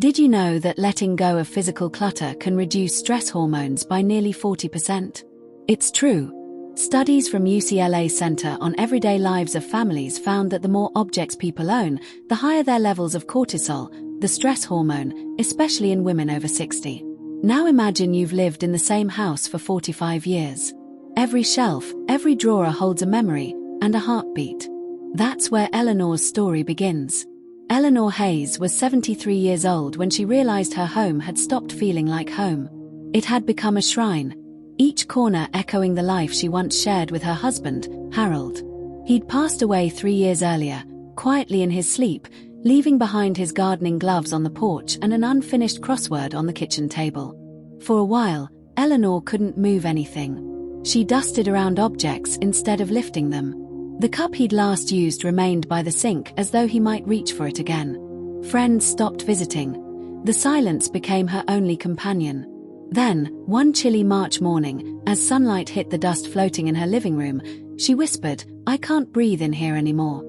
Did you know that letting go of physical clutter can reduce stress hormones by nearly 40%? It's true. Studies from UCLA's Center on Everyday Lives of Families found that the more objects people own, the higher their levels of cortisol, the stress hormone, especially in women over 60. Now imagine you've lived in the same house for 45 years. Every shelf, every drawer holds a memory and a heartbeat. That's where Eleanor's story begins. Eleanor Hayes was 73 years old when she realized her home had stopped feeling like home. It had become a shrine, each corner echoing the life she once shared with her husband, Harold. He'd passed away 3 years earlier, quietly in his sleep, leaving behind his gardening gloves on the porch and an unfinished crossword on the kitchen table. For a while, Eleanor couldn't move anything. She dusted around objects instead of lifting them. The cup he'd last used remained by the sink as though he might reach for it again. Friends stopped visiting. The silence became her only companion. Then, one chilly March morning, as sunlight hit the dust floating in her living room, she whispered, "I can't breathe in here anymore."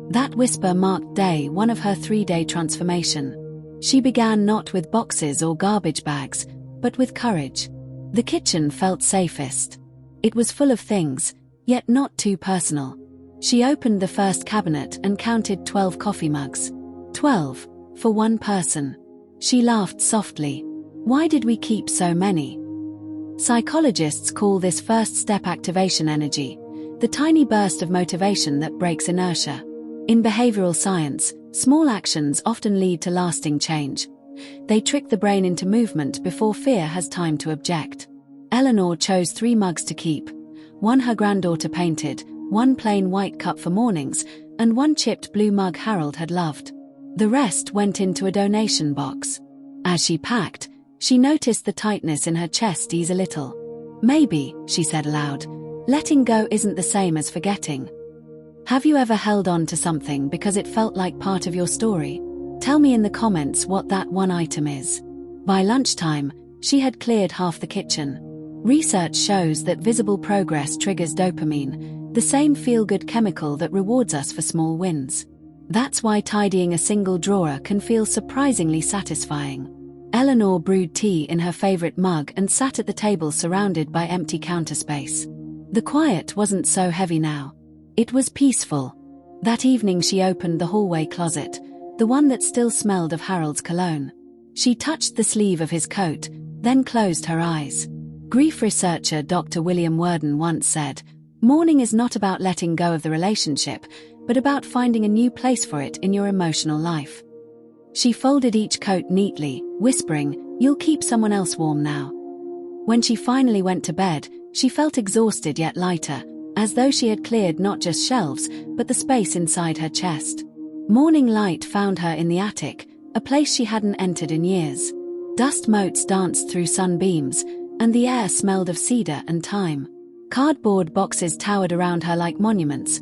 That whisper marked day one of her 3-day transformation. She began not with boxes or garbage bags, but with courage. The kitchen felt safest. It was full of things, yet not too personal. She opened the first cabinet and counted 12 coffee mugs. 12, for one person. She laughed softly. Why did we keep so many? Psychologists call this first step activation energy, the tiny burst of motivation that breaks inertia. In behavioral science, small actions often lead to lasting change. They trick the brain into movement before fear has time to object. Eleanor chose 3 mugs to keep. One her granddaughter painted, one plain white cup for mornings, and one chipped blue mug Harold had loved. The rest went into a donation box. As she packed, she noticed the tightness in her chest ease a little. Maybe, she said aloud, letting go isn't the same as forgetting. Have you ever held on to something because it felt like part of your story? Tell me in the comments what that one item is. By lunchtime, she had cleared half the kitchen. Research shows that visible progress triggers dopamine, the same feel-good chemical that rewards us for small wins. That's why tidying a single drawer can feel surprisingly satisfying. Eleanor brewed tea in her favorite mug and sat at the table surrounded by empty counter space. The quiet wasn't so heavy now. It was peaceful. That evening she opened the hallway closet, the one that still smelled of Harold's cologne. She touched the sleeve of his coat, then closed her eyes. Grief researcher Dr. William Worden once said, "Mourning is not about letting go of the relationship, but about finding a new place for it in your emotional life." She folded each coat neatly, whispering, "You'll keep someone else warm now." When she finally went to bed, she felt exhausted yet lighter, as though she had cleared not just shelves, but the space inside her chest. Morning light found her in the attic, a place she hadn't entered in years. Dust motes danced through sunbeams, and the air smelled of cedar and thyme. Cardboard boxes towered around her like monuments.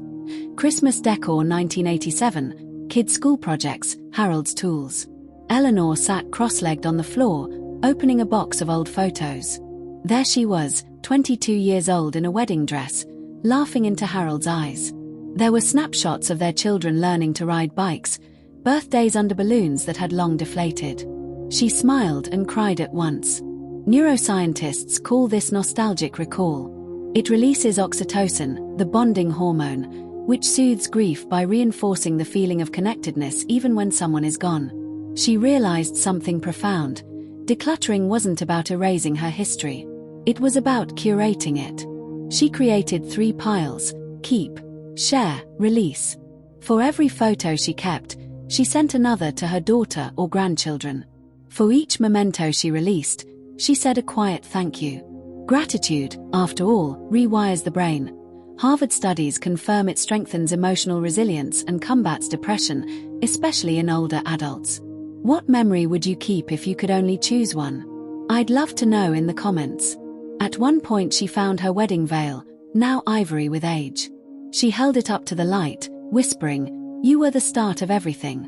Christmas decor 1987, kids' school projects, Harold's tools. Eleanor sat cross-legged on the floor, opening a box of old photos. There she was, 22 years old in a wedding dress, laughing into Harold's eyes. There were snapshots of their children learning to ride bikes, birthdays under balloons that had long deflated. She smiled and cried at once. Neuroscientists call this nostalgic recall. It releases oxytocin, the bonding hormone, which soothes grief by reinforcing the feeling of connectedness even when someone is gone. She realized something profound. Decluttering wasn't about erasing her history. It was about curating it. She created 3 piles: keep, share, release. For every photo she kept, she sent another to her daughter or grandchildren. For each memento she released, she said a quiet thank you. Gratitude, after all, rewires the brain. Harvard studies confirm it strengthens emotional resilience and combats depression, especially in older adults. What memory would you keep if you could only choose one? I'd love to know in the comments. At one point she found her wedding veil, now ivory with age. She held it up to the light, whispering, "You were the start of everything."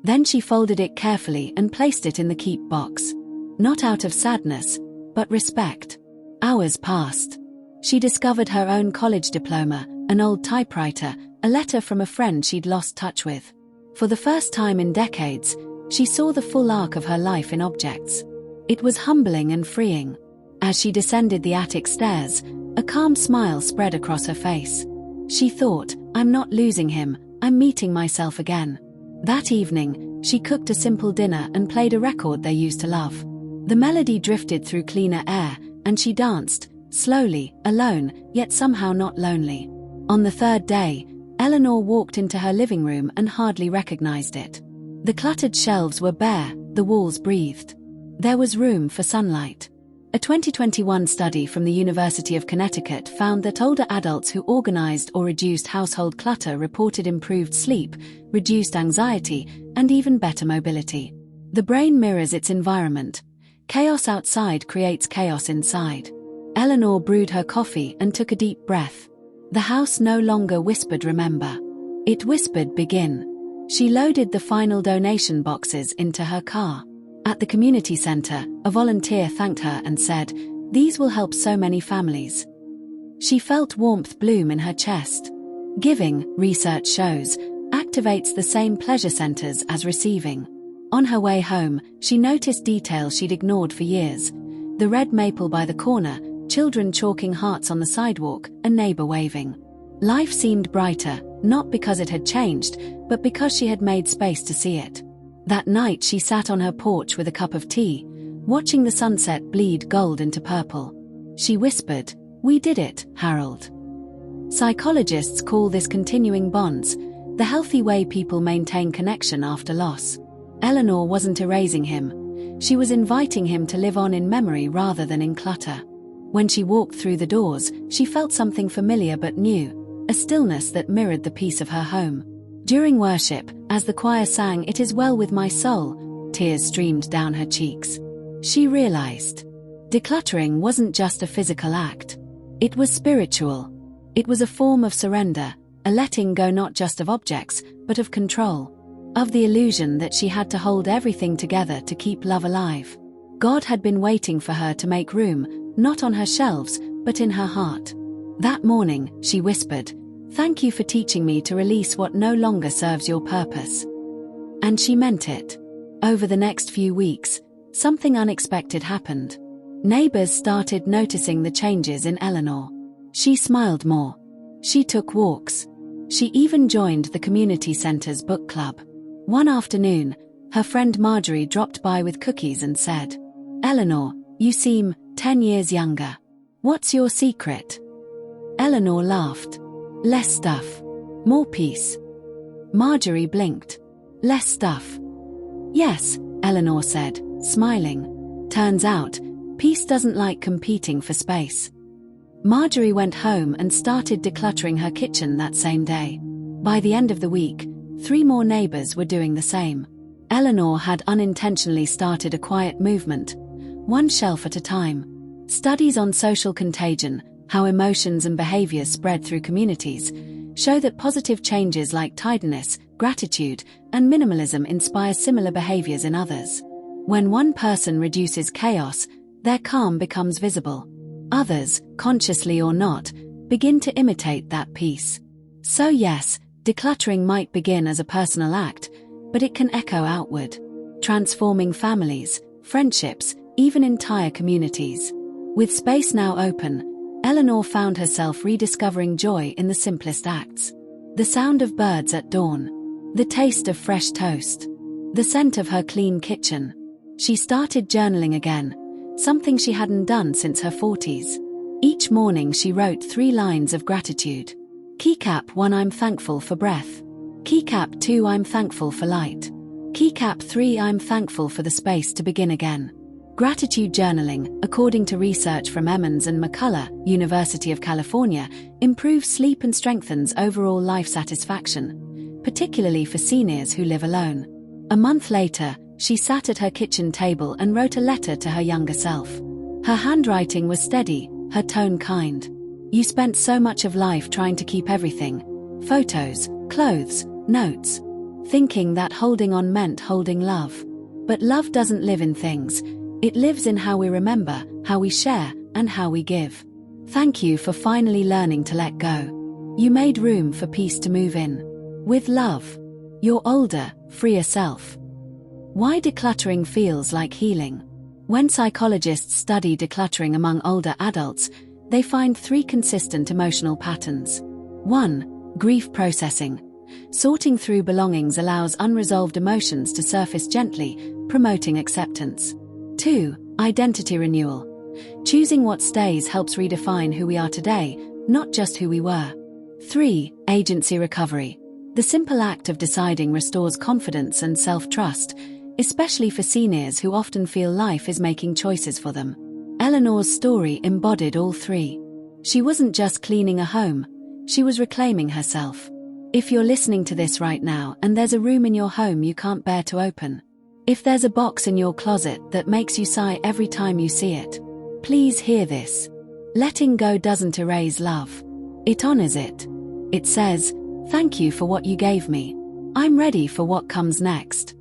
Then she folded it carefully and placed it in the keep box. Not out of sadness, but respect. Hours passed. She discovered her own college diploma, an old typewriter, a letter from a friend she'd lost touch with. For the first time in decades, She saw the full arc of her life in objects. It was humbling and freeing. As she descended the attic stairs, a calm smile spread across her face. She thought, "I'm not losing him, I'm meeting myself again." That evening, she cooked a simple dinner and played a record they used to love. The melody drifted through cleaner air, and she danced, slowly, alone, yet somehow not lonely. On the third day, Eleanor walked into her living room and hardly recognized it. The cluttered shelves were bare, the walls breathed. There was room for sunlight. A 2021 study from the University of Connecticut found that older adults who organized or reduced household clutter reported improved sleep, reduced anxiety, and even better mobility. The brain mirrors its environment. Chaos outside creates chaos inside. Eleanor brewed her coffee and took a deep breath. The house no longer whispered remember. It whispered begin. She loaded the final donation boxes into her car. At the community center, a volunteer thanked her and said, "These will help so many families." She felt warmth bloom in her chest. Giving, research shows, activates the same pleasure centers as receiving. On her way home, she noticed details she'd ignored for years. The red maple by the corner, children chalking hearts on the sidewalk, a neighbor waving. Life seemed brighter, not because it had changed, but because she had made space to see it. That night she sat on her porch with a cup of tea, watching the sunset bleed gold into purple. She whispered, "We did it, Harold." Psychologists call this continuing bonds, the healthy way people maintain connection after loss. Eleanor wasn't erasing him. She was inviting him to live on in memory rather than in clutter. When she walked through the doors, she felt something familiar but new, a stillness that mirrored the peace of her home. During worship, as the choir sang "It Is Well With My Soul," tears streamed down her cheeks. She realized. Decluttering wasn't just a physical act. It was spiritual. It was a form of surrender, a letting go not just of objects, but of control. Of the illusion that she had to hold everything together to keep love alive. God had been waiting for her to make room, not on her shelves, but in her heart. That morning, she whispered, "Thank you for teaching me to release what no longer serves your purpose." And she meant it. Over the next few weeks, something unexpected happened. Neighbors started noticing the changes in Eleanor. She smiled more. She took walks. She even joined the community center's book club. One afternoon, her friend Marjorie dropped by with cookies and said, "Eleanor, you seem 10 years younger. What's your secret?" Eleanor laughed. "Less stuff. More peace." Marjorie blinked. "Less stuff." "Yes," Eleanor said, smiling. "Turns out, peace doesn't like competing for space." Marjorie went home and started decluttering her kitchen that same day. By the end of the week, 3 more neighbors were doing the same. Eleanor had unintentionally started a quiet movement, one shelf at a time. Studies on social contagion, how emotions and behaviors spread through communities, show that positive changes like tidiness, gratitude, and minimalism inspire similar behaviors in others. When one person reduces chaos, their calm becomes visible. Others, consciously or not, begin to imitate that peace. So yes, decluttering might begin as a personal act, but it can echo outward, transforming families, friendships, even entire communities. With space now open, Eleanor found herself rediscovering joy in the simplest acts. The sound of birds at dawn, the taste of fresh toast, the scent of her clean kitchen. She started journaling again, something she hadn't done since her 40s. Each morning she wrote 3 lines of gratitude. Keycap 1 I'm thankful for breath. Keycap 2 I'm thankful for light. Keycap 3 I'm thankful for the space to begin again. Gratitude journaling, according to research from Emmons and McCullough, University of California, improves sleep and strengthens overall life satisfaction, particularly for seniors who live alone. A month later, she sat at her kitchen table and wrote a letter to her younger self. Her handwriting was steady, her tone kind. "You spent so much of life trying to keep everything, photos, clothes, notes, thinking that holding on meant holding love. But love doesn't live in things. It lives in how we remember, how we share, and how we give. Thank you for finally learning to let go. You made room for peace to move in. With love. Your older, freer self." Why decluttering feels like healing. When psychologists study decluttering among older adults, they find 3 consistent emotional patterns. 1. Grief processing. Sorting through belongings allows unresolved emotions to surface gently, promoting acceptance. 2. Identity renewal. Choosing what stays helps redefine who we are today, not just who we were. 3. Agency recovery. The simple act of deciding restores confidence and self-trust, especially for seniors who often feel life is making choices for them. Eleanor's story embodied all 3. She wasn't just cleaning a home, she was reclaiming herself. If you're listening to this right now and there's a room in your home you can't bear to open, if there's a box in your closet that makes you sigh every time you see it, please hear this. Letting go doesn't erase love. It honors it. It says, "Thank you for what you gave me. I'm ready for what comes next."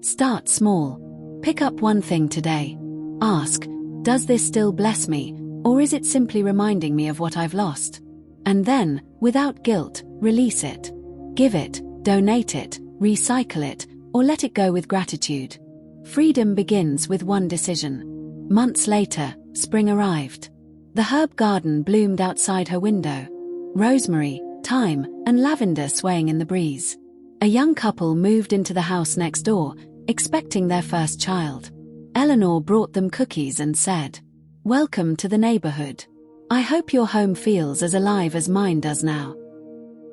Start small. Pick up one thing today. Ask, does this still bless me, or is it simply reminding me of what I've lost? And then, without guilt, release it. Give it, donate it, recycle it, or let it go with gratitude. Freedom begins with one decision. Months later, spring arrived. The herb garden bloomed outside her window. Rosemary, thyme, and lavender swaying in the breeze. A young couple moved into the house next door, expecting their first child. Eleanor brought them cookies and said, "Welcome to the neighborhood. I hope your home feels as alive as mine does now."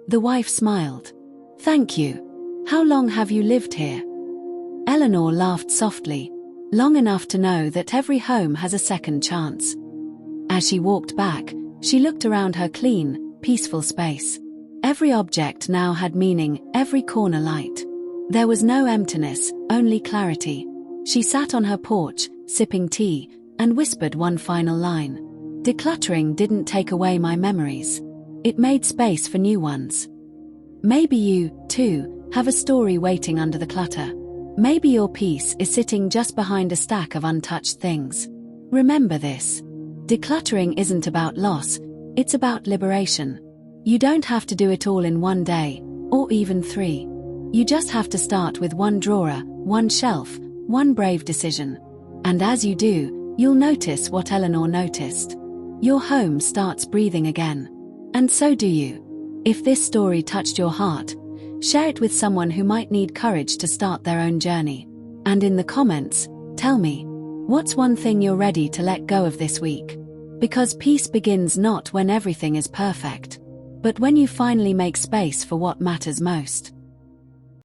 The wife smiled. "Thank you. How long have you lived here?" Eleanor laughed softly, long enough to know that every home has a second chance. As she walked back, she looked around her clean, peaceful space. Every object now had meaning, every corner light. There was no emptiness, only clarity. She sat on her porch, sipping tea, and whispered one final line. "Decluttering didn't take away my memories. It made space for new ones." Maybe you, too, have a story waiting under the clutter. Maybe your peace is sitting just behind a stack of untouched things. Remember this. Decluttering isn't about loss, it's about liberation. You don't have to do it all in one day, or even 3. You just have to start with one drawer, one shelf, one brave decision. And as you do, you'll notice what Eleanor noticed. Your home starts breathing again. And so do you. If this story touched your heart, share it with someone who might need courage to start their own journey. And in the comments, tell me, what's one thing you're ready to let go of this week? Because peace begins not when everything is perfect, but when you finally make space for what matters most.